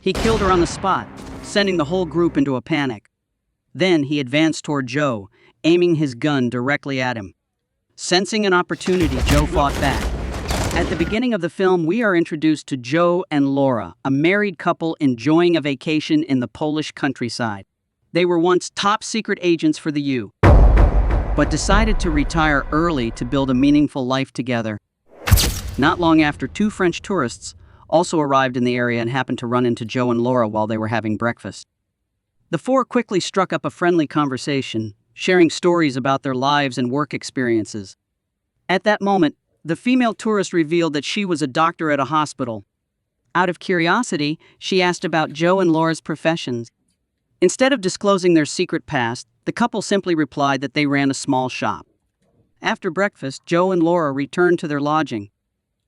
He killed her on the spot, sending the whole group into a panic. Then he advanced toward Joe, aiming his gun directly at him. Sensing an opportunity, Joe fought back. At the beginning of the film, we are introduced to Joe and Laura, a married couple enjoying a vacation in the Polish countryside. They were once top-secret agents for the U, but decided to retire early to build a meaningful life together. Not long after, two French tourists also arrived in the area and happened to run into Joe and Laura while they were having breakfast. The four quickly struck up a friendly conversation, sharing stories about their lives and work experiences. At that moment, the female tourist revealed that she was a doctor at a hospital. Out of curiosity, she asked about Joe and Laura's professions. Instead of disclosing their secret past, the couple simply replied that they ran a small shop. After breakfast, Joe and Laura returned to their lodging.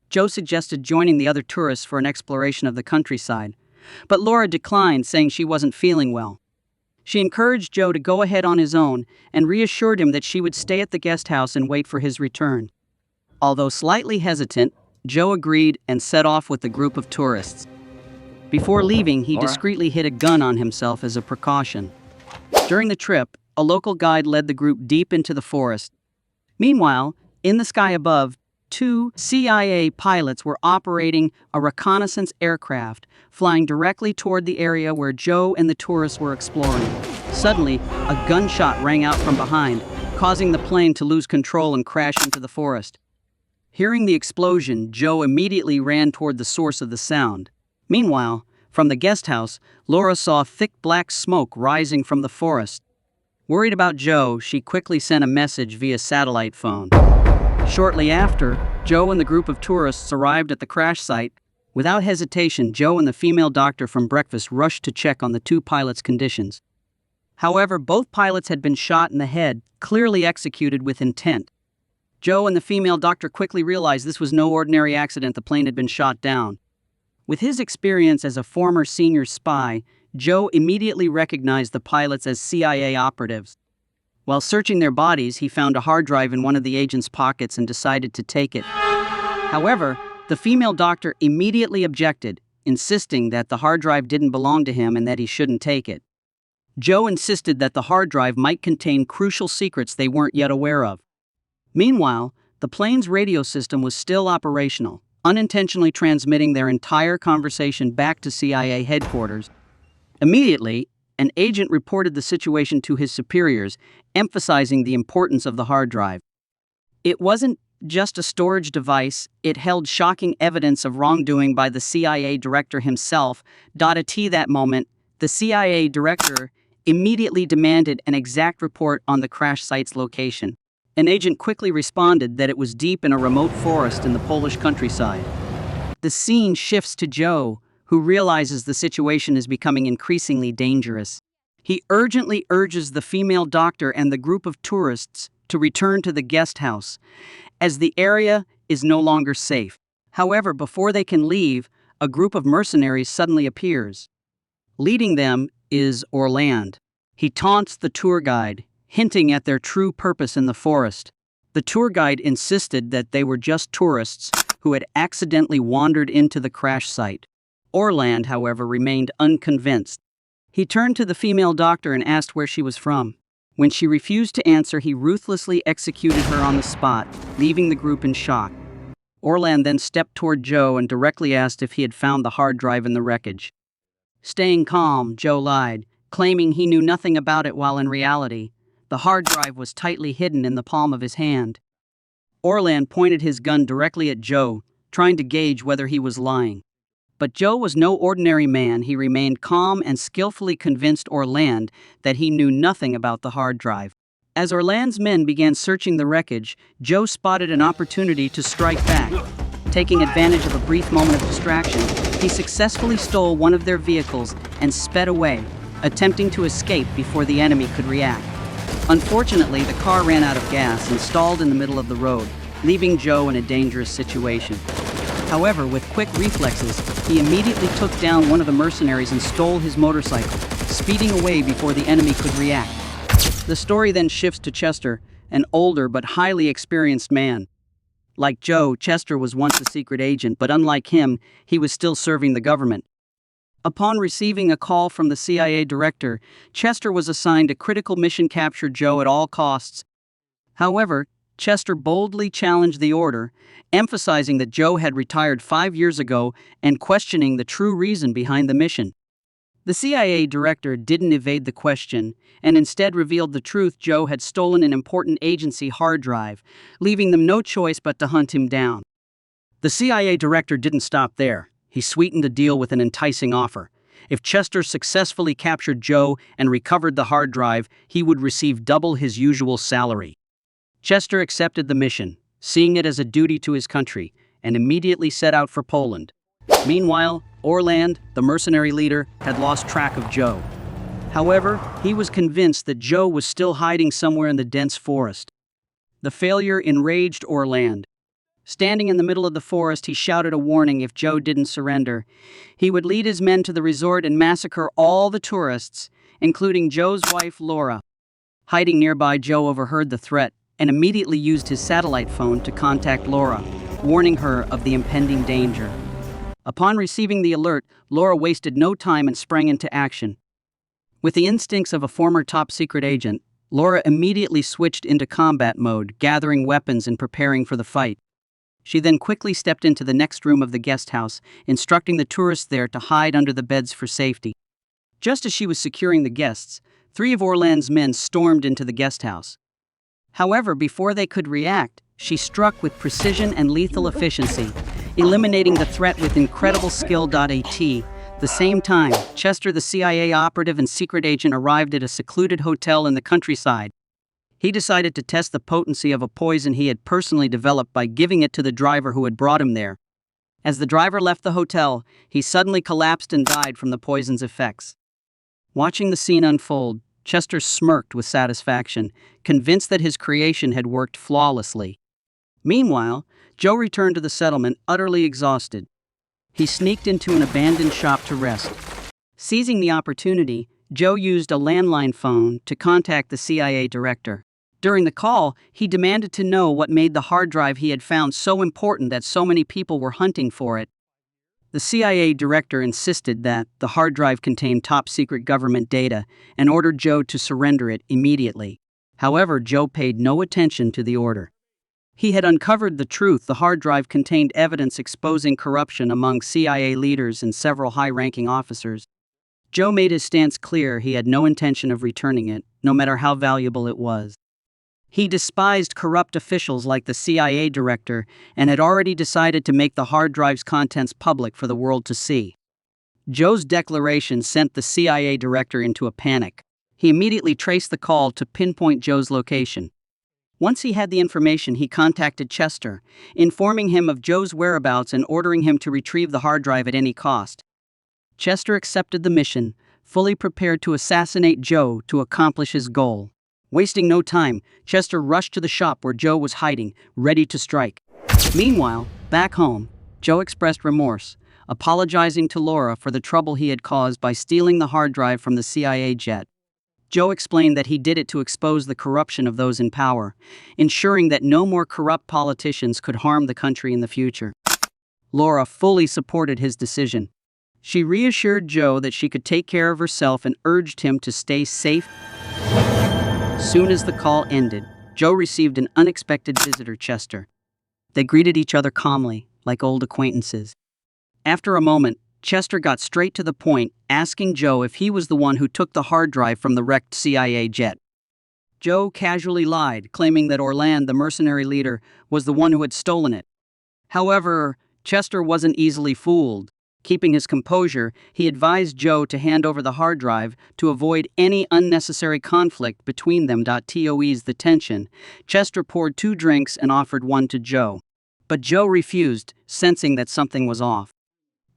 Joe suggested joining the other tourists for an exploration of the countryside, but Laura declined, saying she wasn't feeling well. She encouraged Joe to go ahead on his own and reassured him that she would stay at the guest house and wait for his return. Although slightly hesitant, Joe agreed and set off with the group of tourists. Before leaving, he discreetly hid a gun on himself as a precaution. During the trip, a local guide led the group deep into the forest. Meanwhile, in the sky above, two CIA pilots were operating a reconnaissance aircraft, flying directly toward the area where Joe and the tourists were exploring. Suddenly, a gunshot rang out from behind, causing the plane to lose control and crash into the forest. Hearing the explosion, Joe immediately ran toward the source of the sound. Meanwhile, from the guest house, Laura saw thick black smoke rising from the forest. Worried about Joe, she quickly sent a message via satellite phone. Shortly after, Joe and the group of tourists arrived at the crash site. Without hesitation, Joe and the female doctor from breakfast rushed to check on the two pilots' conditions. However, both pilots had been shot in the head, clearly executed with intent. Joe and the female doctor quickly realized this was no ordinary accident. The plane had been shot down. With his experience as a former senior spy, Joe immediately recognized the pilots as CIA operatives. While searching their bodies, he found a hard drive in one of the agent's pockets and decided to take it. However, the female doctor immediately objected, insisting that the hard drive didn't belong to him and that he shouldn't take it. Joe insisted that the hard drive might contain crucial secrets they weren't yet aware of. Meanwhile, the plane's radio system was still operational, unintentionally transmitting their entire conversation back to CIA headquarters. Immediately, an agent reported the situation to his superiors, emphasizing the importance of the hard drive. It wasn't just a storage device, it held shocking evidence of wrongdoing by the CIA director himself. At that moment, the CIA director immediately demanded an exact report on the crash site's location. An agent quickly responded that it was deep in a remote forest in the Polish countryside. The scene shifts to Joe, who realizes the situation is becoming increasingly dangerous. He urgently urges the female doctor and the group of tourists to return to the guest house, as the area is no longer safe. However, before they can leave, a group of mercenaries suddenly appears. Leading them is Orland. He taunts the tour guide, hinting at their true purpose in the forest. The tour guide insisted that they were just tourists who had accidentally wandered into the crash site. Orland, however, remained unconvinced. He turned to the female doctor and asked where she was from. When she refused to answer, he ruthlessly executed her on the spot, leaving the group in shock. Orland then stepped toward Joe and directly asked if he had found the hard drive in the wreckage. Staying calm, Joe lied, claiming he knew nothing about it, while in reality, the hard drive was tightly hidden in the palm of his hand. Orland pointed his gun directly at Joe, trying to gauge whether he was lying. But Joe was no ordinary man. He remained calm and skillfully convinced Orland that he knew nothing about the hard drive. As Orland's men began searching the wreckage, Joe spotted an opportunity to strike back. Taking advantage of a brief moment of distraction, he successfully stole one of their vehicles and sped away, attempting to escape before the enemy could react. Unfortunately, the car ran out of gas and stalled in the middle of the road, leaving Joe in a dangerous situation. However, with quick reflexes, he immediately took down one of the mercenaries and stole his motorcycle, speeding away before the enemy could react. The story then shifts to Chester, an older but highly experienced man. Like Joe, Chester was once a secret agent, but unlike him, he was still serving the government. Upon receiving a call from the CIA director, Chester was assigned a critical mission: capture Joe at all costs. However, Chester boldly challenged the order, emphasizing that Joe had retired 5 years ago and questioning the true reason behind the mission. The CIA director didn't evade the question and instead revealed the truth: Joe had stolen an important agency hard drive, leaving them no choice but to hunt him down. The CIA director didn't stop there. He sweetened the deal with an enticing offer. If Chester successfully captured Joe and recovered the hard drive, he would receive double his usual salary. Chester accepted the mission, seeing it as a duty to his country, and immediately set out for Poland. Meanwhile, Orland, the mercenary leader, had lost track of Joe. However, he was convinced that Joe was still hiding somewhere in the dense forest. The failure enraged Orland. Standing in the middle of the forest, he shouted a warning: if Joe didn't surrender, he would lead his men to the resort and massacre all the tourists, including Joe's wife, Laura. Hiding nearby, Joe overheard the threat and immediately used his satellite phone to contact Laura, warning her of the impending danger. Upon receiving the alert, Laura wasted no time and sprang into action. With the instincts of a former top-secret agent, Laura immediately switched into combat mode, gathering weapons and preparing for the fight. She then quickly stepped into the next room of the guest house, instructing the tourists there to hide under the beds for safety. Just as she was securing the guests, 3 of Orland's men stormed into the guest house. However, before they could react, she struck with precision and lethal efficiency, eliminating the threat with incredible skill. At the same time, Chester, the CIA operative and secret agent, arrived at a secluded hotel in the countryside. He decided to test the potency of a poison he had personally developed by giving it to the driver who had brought him there. As the driver left the hotel, he suddenly collapsed and died from the poison's effects. Watching the scene unfold, Chester smirked with satisfaction, convinced that his creation had worked flawlessly. Meanwhile, Joe returned to the settlement, utterly exhausted. He sneaked into an abandoned shop to rest. Seizing the opportunity, Joe used a landline phone to contact the CIA director. During the call, he demanded to know what made the hard drive he had found so important that so many people were hunting for it. The CIA director insisted that the hard drive contained top-secret government data and ordered Joe to surrender it immediately. However, Joe paid no attention to the order. He had uncovered the truth: the hard drive contained evidence exposing corruption among CIA leaders and several high-ranking officers. Joe made his stance clear: he had no intention of returning it, no matter how valuable it was. He despised corrupt officials like the CIA director and had already decided to make the hard drive's contents public for the world to see. Joe's declaration sent the CIA director into a panic. He immediately traced the call to pinpoint Joe's location. Once he had the information, he contacted Chester, informing him of Joe's whereabouts and ordering him to retrieve the hard drive at any cost. Chester accepted the mission, fully prepared to assassinate Joe to accomplish his goal. Wasting no time, Chester rushed to the shop where Joe was hiding, ready to strike. Meanwhile, back home, Joe expressed remorse, apologizing to Laura for the trouble he had caused by stealing the hard drive from the CIA jet. Joe explained that he did it to expose the corruption of those in power, ensuring that no more corrupt politicians could harm the country in the future. Laura fully supported his decision. She reassured Joe that she could take care of herself and urged him to stay safe. Soon as the call ended, Joe received an unexpected visitor: Chester. They greeted each other calmly, like old acquaintances. After a moment, Chester got straight to the point, asking Joe if he was the one who took the hard drive from the wrecked CIA jet. Joe casually lied, claiming that Orland, the mercenary leader, was the one who had stolen it. However, Chester wasn't easily fooled. Keeping his composure, he advised Joe to hand over the hard drive to avoid any unnecessary conflict between them. To ease the tension, Chester poured 2 drinks and offered one to Joe. But Joe refused, sensing that something was off.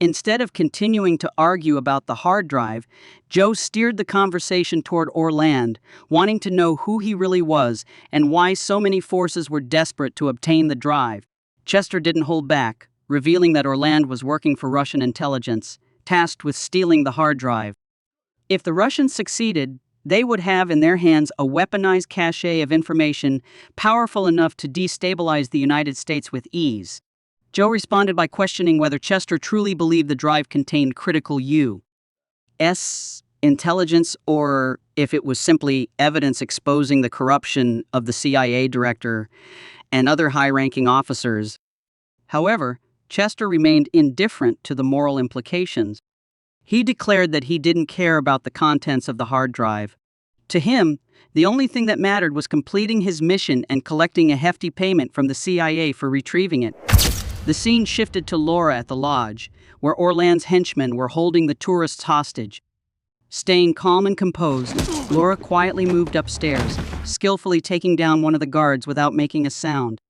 Instead of continuing to argue about the hard drive, Joe steered the conversation toward Orland, wanting to know who he really was and why so many forces were desperate to obtain the drive. Chester didn't hold back, revealing that Orland was working for Russian intelligence, tasked with stealing the hard drive. If the Russians succeeded, they would have in their hands a weaponized cache of information powerful enough to destabilize the United States with ease. Joe responded by questioning whether Chester truly believed the drive contained critical intelligence or if it was simply evidence exposing the corruption of the CIA director and other high-ranking officers. However, Chester remained indifferent to the moral implications. He declared that he didn't care about the contents of the hard drive. To him, the only thing that mattered was completing his mission and collecting a hefty payment from the CIA for retrieving it. The scene shifted to Laura at the lodge, where Orland's henchmen were holding the tourists hostage. Staying calm and composed, Laura quietly moved upstairs, skillfully taking down one of the guards without making a sound.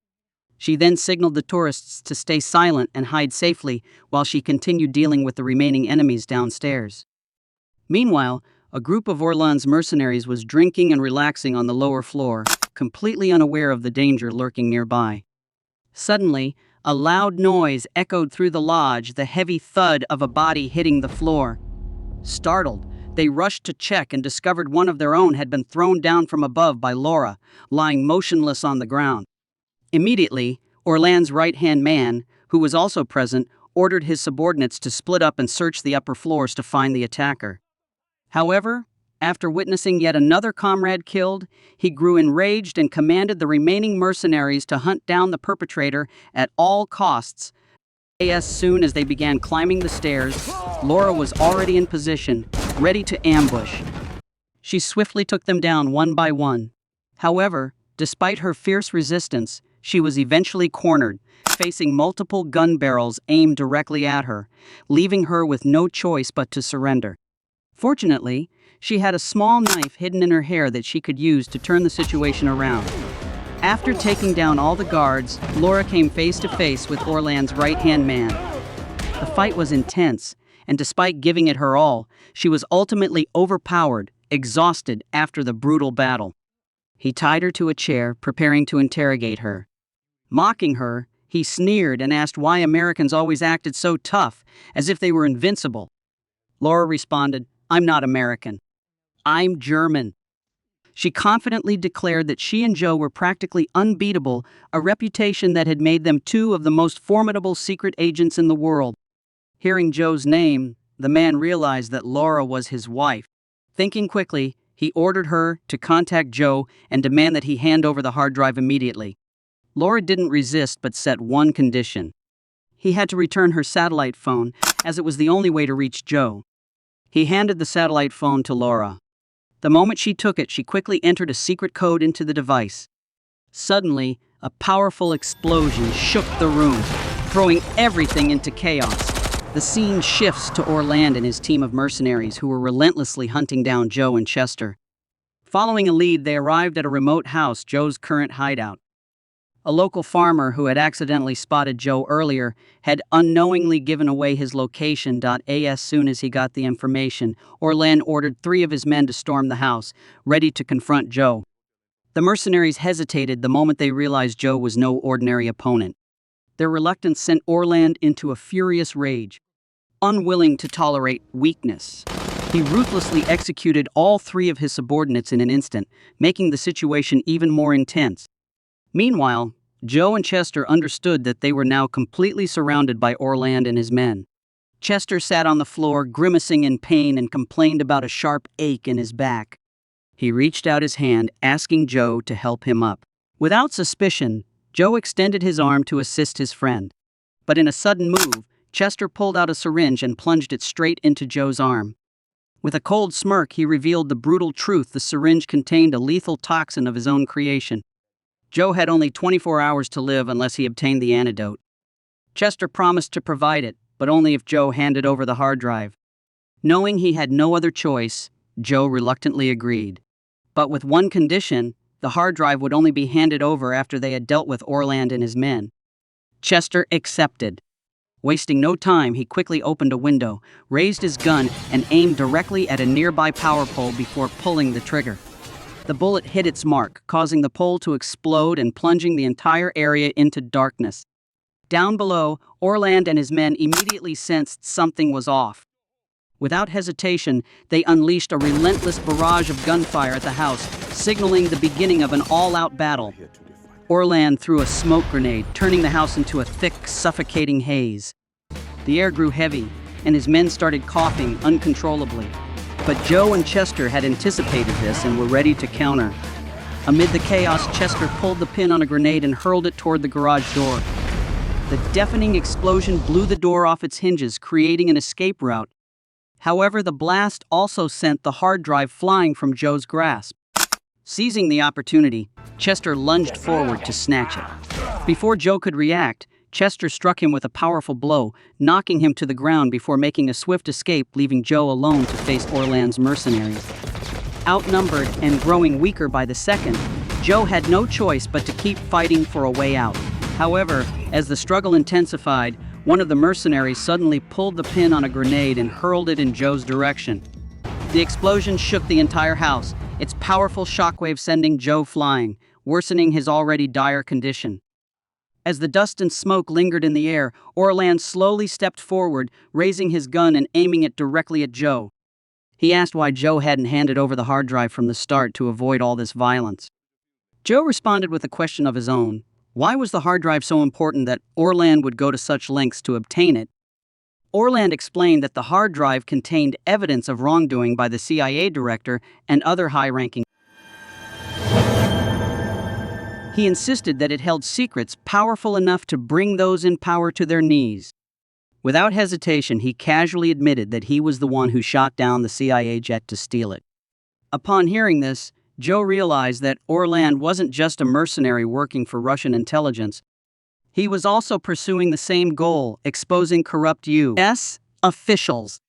She then signaled the tourists to stay silent and hide safely while she continued dealing with the remaining enemies downstairs. Meanwhile, a group of Orland's mercenaries was drinking and relaxing on the lower floor, completely unaware of the danger lurking nearby. Suddenly, a loud noise echoed through the lodge, the heavy thud of a body hitting the floor. Startled, they rushed to check and discovered one of their own had been thrown down from above by Laura, lying motionless on the ground. Immediately, Orland's right-hand man, who was also present, ordered his subordinates to split up and search the upper floors to find the attacker. However, after witnessing yet another comrade killed, he grew enraged and commanded the remaining mercenaries to hunt down the perpetrator at all costs. As soon as they began climbing the stairs, Laura was already in position, ready to ambush. She swiftly took them down one by one. However, despite her fierce resistance, she was eventually cornered, facing multiple gun barrels aimed directly at her, leaving her with no choice but to surrender. Fortunately, she had a small knife hidden in her hair that she could use to turn the situation around. After taking down all the guards, Laura came face to face with Orland's right-hand man. The fight was intense, and despite giving it her all, she was ultimately overpowered, exhausted after the brutal battle. He tied her to a chair, preparing to interrogate her. Mocking her, he sneered and asked why Americans always acted so tough, as if they were invincible. Laura responded, "I'm not American. I'm German." She confidently declared that she and Joe were practically unbeatable, a reputation that had made them two of the most formidable secret agents in the world. Hearing Joe's name, the man realized that Laura was his wife. Thinking quickly, he ordered her to contact Joe and demand that he hand over the hard drive immediately. Laura didn't resist but set one condition. He had to return her satellite phone, as it was the only way to reach Joe. He handed the satellite phone to Laura. The moment she took it, she quickly entered a secret code into the device. Suddenly, a powerful explosion shook the room, throwing everything into chaos. The scene shifts to Orland and his team of mercenaries who were relentlessly hunting down Joe and Chester. Following a lead, they arrived at a remote house, Joe's current hideout. A local farmer who had accidentally spotted Joe earlier had unknowingly given away his location. As soon as he got the information, Orland ordered 3 of his men to storm the house, ready to confront Joe. The mercenaries hesitated the moment they realized Joe was no ordinary opponent. Their reluctance sent Orland into a furious rage. Unwilling to tolerate weakness, he ruthlessly executed all 3 of his subordinates in an instant, making the situation even more intense. Meanwhile, Joe and Chester understood that they were now completely surrounded by Orland and his men. Chester sat on the floor, grimacing in pain, and complained about a sharp ache in his back. He reached out his hand, asking Joe to help him up. Without suspicion, Joe extended his arm to assist his friend. But in a sudden move, Chester pulled out a syringe and plunged it straight into Joe's arm. With a cold smirk, he revealed the brutal truth: the syringe contained a lethal toxin of his own creation. Joe had only 24 hours to live unless he obtained the antidote. Chester promised to provide it, but only if Joe handed over the hard drive. Knowing he had no other choice, Joe reluctantly agreed. But with one condition: the hard drive would only be handed over after they had dealt with Orland and his men. Chester accepted. Wasting no time, he quickly opened a window, raised his gun, and aimed directly at a nearby power pole before pulling the trigger. The bullet hit its mark, causing the pole to explode and plunging the entire area into darkness. Down below, Orland and his men immediately sensed something was off. Without hesitation, they unleashed a relentless barrage of gunfire at the house, signaling the beginning of an all-out battle. Orland threw a smoke grenade, turning the house into a thick, suffocating haze. The air grew heavy, and his men started coughing uncontrollably. But Joe and Chester had anticipated this and were ready to counter. Amid the chaos, Chester pulled the pin on a grenade and hurled it toward the garage door. The deafening explosion blew the door off its hinges, creating an escape route. However, the blast also sent the hard drive flying from Joe's grasp. Seizing the opportunity, Chester lunged forward to snatch it. Before Joe could react, Chester struck him with a powerful blow, knocking him to the ground before making a swift escape, leaving Joe alone to face Orland's mercenaries. Outnumbered and growing weaker by the second, Joe had no choice but to keep fighting for a way out. However, as the struggle intensified, one of the mercenaries suddenly pulled the pin on a grenade and hurled it in Joe's direction. The explosion shook the entire house, its powerful shockwave sending Joe flying, worsening his already dire condition. As the dust and smoke lingered in the air, Orland slowly stepped forward, raising his gun and aiming it directly at Joe. He asked why Joe hadn't handed over the hard drive from the start to avoid all this violence. Joe responded with a question of his own. Why was the hard drive so important that Orland would go to such lengths to obtain it? Orland explained that the hard drive contained evidence of wrongdoing by the CIA director and other high-ranking. He insisted that it held secrets powerful enough to bring those in power to their knees. Without hesitation, he casually admitted that he was the one who shot down the CIA jet to steal it. Upon hearing this, Joe realized that Orland wasn't just a mercenary working for Russian intelligence. He was also pursuing the same goal, exposing corrupt U.S. officials.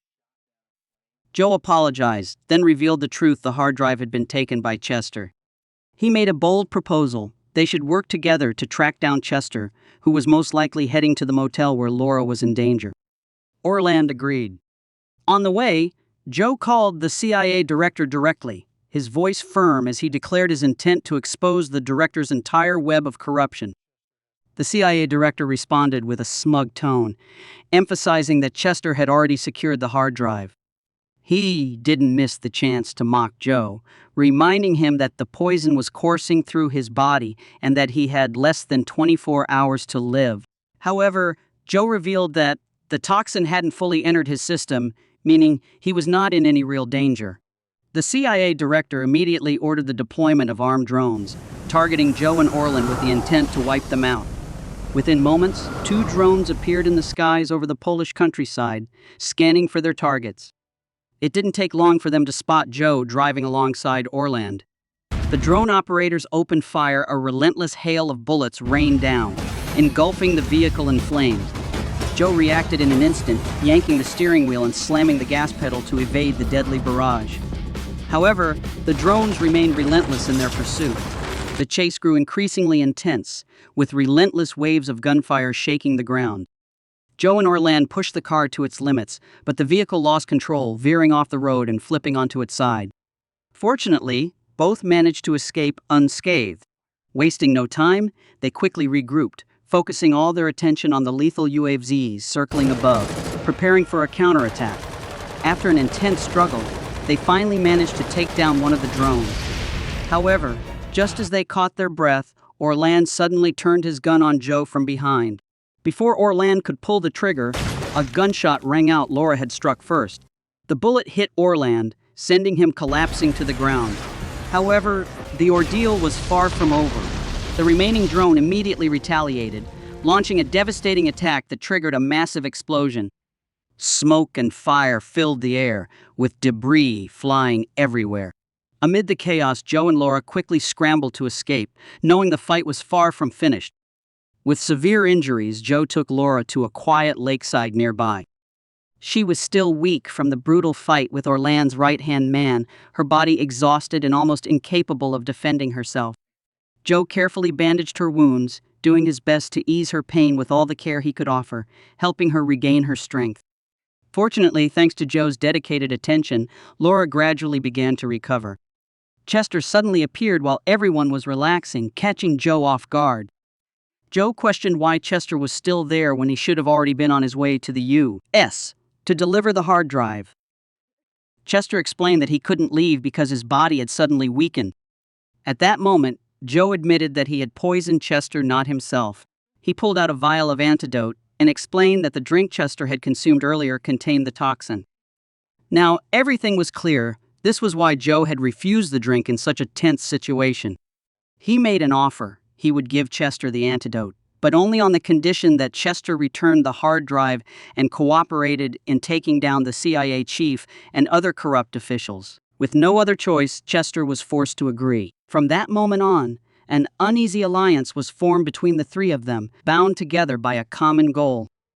Joe apologized, then revealed the truth: the hard drive had been taken by Chester. He made a bold proposal. They should work together to track down Chester, who was most likely heading to the motel where Laura was in danger. Orland agreed. On the way, Joe called the CIA director directly, his voice firm as he declared his intent to expose the director's entire web of corruption. The CIA director responded with a smug tone, emphasizing that Chester had already secured the hard drive. He didn't miss the chance to mock Joe, reminding him that the poison was coursing through his body and that he had less than 24 hours to live. However, Joe revealed that the toxin hadn't fully entered his system, meaning he was not in any real danger. The CIA director immediately ordered the deployment of armed drones, targeting Joe and Orland with the intent to wipe them out. Within moments, 2 drones appeared in the skies over the Polish countryside, scanning for their targets. It didn't take long for them to spot Joe driving alongside Orland. The drone operators opened fire. A relentless hail of bullets rained down, engulfing the vehicle in flames. Joe reacted in an instant, yanking the steering wheel and slamming the gas pedal to evade the deadly barrage. However, the drones remained relentless in their pursuit. The chase grew increasingly intense, with relentless waves of gunfire shaking the ground. Joe and Orland pushed the car to its limits, but the vehicle lost control, veering off the road and flipping onto its side. Fortunately, both managed to escape unscathed. Wasting no time, they quickly regrouped, focusing all their attention on the lethal UAVs circling above, preparing for a counterattack. After an intense struggle, they finally managed to take down one of the drones. However, just as they caught their breath, Orland suddenly turned his gun on Joe from behind. Before Orland could pull the trigger, a gunshot rang out. Laura had struck first. The bullet hit Orland, sending him collapsing to the ground. However, the ordeal was far from over. The remaining drone immediately retaliated, launching a devastating attack that triggered a massive explosion. Smoke and fire filled the air, with debris flying everywhere. Amid the chaos, Joe and Laura quickly scrambled to escape, knowing the fight was far from finished. With severe injuries, Joe took Laura to a quiet lakeside nearby. She was still weak from the brutal fight with Orland's right-hand man, her body exhausted and almost incapable of defending herself. Joe carefully bandaged her wounds, doing his best to ease her pain with all the care he could offer, helping her regain her strength. Fortunately, thanks to Joe's dedicated attention, Laura gradually began to recover. Chester suddenly appeared while everyone was relaxing, catching Joe off guard. Joe questioned why Chester was still there when he should have already been on his way to the U.S. to deliver the hard drive. Chester explained that he couldn't leave because his body had suddenly weakened. At that moment, Joe admitted that he had poisoned Chester, not himself. He pulled out a vial of antidote, and explained that the drink Chester had consumed earlier contained the toxin. Now, everything was clear. This was why Joe had refused the drink in such a tense situation. He made an offer. He would give Chester the antidote, but only on the condition that Chester returned the hard drive and cooperated in taking down the CIA chief and other corrupt officials. With no other choice, Chester was forced to agree. From that moment on, an uneasy alliance was formed between the three of them, bound together by a common goal.